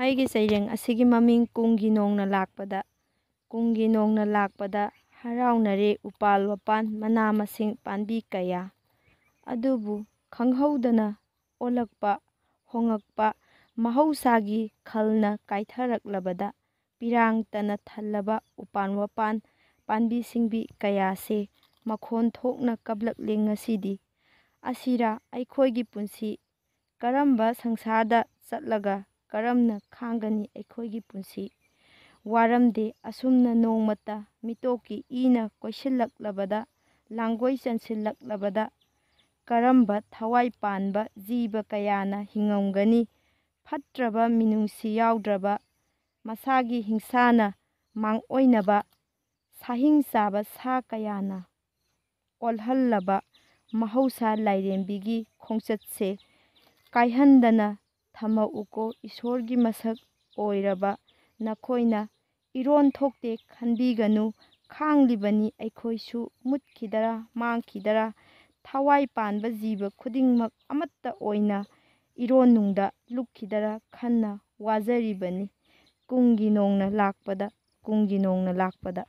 ꯑꯩꯒꯤ ꯁꯩꯔꯦꯡ ꯑꯁꯤꯒꯤ ꯃꯃꯤꯡ ꯀꯨꯝꯒꯤ ꯅꯣꯡꯅ ꯂꯥꯛꯄꯗ꯫ ꯀꯨꯝꯒꯤ ꯅꯣꯡꯅ ꯂꯥꯛꯄꯗ ꯍꯔꯥꯎꯅꯔꯦ ꯎꯄꯥꯜ ꯋꯥꯄꯥꯟ ꯃꯅꯥ ꯃꯁꯤꯡ ꯄꯥꯝꯕꯤ ꯀꯌꯥ꯫ ꯑꯗꯨꯕꯨ ꯈꯪꯍꯧꯗꯅ ꯑꯣꯜꯂꯛꯄ ꯍꯣꯡꯉꯛꯄ ꯃꯍꯧꯁꯥꯒꯤ ꯈꯜꯅ ꯀꯥꯏꯊꯔꯛꯂꯕꯗ ꯄꯤꯔꯥꯡꯇꯅ ꯊꯜꯂꯕ ꯎꯄꯥꯜ ꯋꯥꯄꯥꯟ ꯄꯥꯝꯕꯤ ꯁꯤꯡꯕꯤ ꯀꯌꯥꯁꯦ ꯃꯈꯣꯟ ꯊꯣꯛꯅ ꯀꯞꯂꯛꯂꯦ ꯉꯁꯤꯗꯤ꯫ ꯑꯁꯤꯔꯥ ꯑꯩꯈꯣꯏꯒꯤ ꯄꯨꯟꯁꯤ? ꯀꯔꯝꯕ ꯁꯪꯁꯥꯔꯗ ꯆꯠꯂꯒ ꯀꯔꯝꯅ ꯈꯥꯡꯒꯅꯤ ꯑꯩꯈꯣꯏꯒꯤ ꯄꯨꯟꯁꯤ? ꯋꯥꯔꯝꯗꯦ ꯑꯁꯨꯝꯅ ꯅꯣꯡꯃꯇ ꯃꯤꯇꯣꯞꯀꯤ ꯏꯅ ꯀꯣꯏꯁꯤꯜꯂꯛꯂꯕꯗ ꯂꯥꯡꯒꯣꯏ ꯆꯟꯁꯤꯜꯂꯛꯂꯕꯗ ꯀꯔꯝꯕ ꯊꯋꯥꯏ ꯄꯥꯟꯕ ꯖꯤꯕ ꯀꯌꯥꯅ ꯍꯤꯡꯉꯝꯒꯅꯤ? ꯐꯠꯇ꯭ꯔꯕ ꯃꯤꯅꯨꯡꯁꯤ ꯌꯥꯎꯗ꯭ꯔꯕ ꯃꯁꯥꯒꯤ ꯍꯤꯡꯁꯥꯅ ꯃꯥꯡꯑꯣꯏꯅꯕ ꯁꯥꯍꯤꯡ ꯆꯥꯕ ꯁꯥ ꯀꯌꯥꯅ ꯑꯣꯜꯍꯜꯂꯕ ꯃꯍꯧꯁꯥ ꯂꯥꯏꯔꯦꯝꯕꯤꯒꯤ ꯈꯣꯡꯆꯠꯁꯦ ꯀꯥꯏꯍꯟꯗꯅ ꯊꯝꯃꯛꯎꯀꯣ ꯏꯁꯣꯔꯒꯤ ꯃꯁꯛ ꯑꯣꯏꯔꯕ ꯅꯈꯣꯏꯅ꯫ ꯏꯔꯣꯟ ꯊꯣꯛꯇꯦ ꯈꯟꯕꯤꯒꯅꯨ ꯈꯥꯡꯂꯤꯕꯅꯤ ꯑꯩꯈꯣꯏꯁꯨ ꯃꯨꯠꯈꯤꯗꯔꯥ ꯃꯥꯡꯈꯤꯗꯔꯥ ꯊꯋꯥꯏ ꯄꯥꯟꯕ ꯖꯤꯕ ꯈꯨꯗꯤꯡꯃꯛ ꯑꯃꯠꯇ ꯑꯣꯏꯅ ꯏꯔꯣꯟꯅꯨꯡꯗ ꯂꯨꯞꯈꯤꯗꯔꯥ ꯈꯟꯅ ꯋꯥꯖꯔꯤꯕꯅꯤ꯫ ꯀꯨꯝꯒꯤ ꯅꯣꯡꯅ ꯂꯥꯛꯄꯗ ꯀꯨꯝꯒꯤ ꯅꯣꯡꯅ ꯂꯥꯛꯄꯗ꯫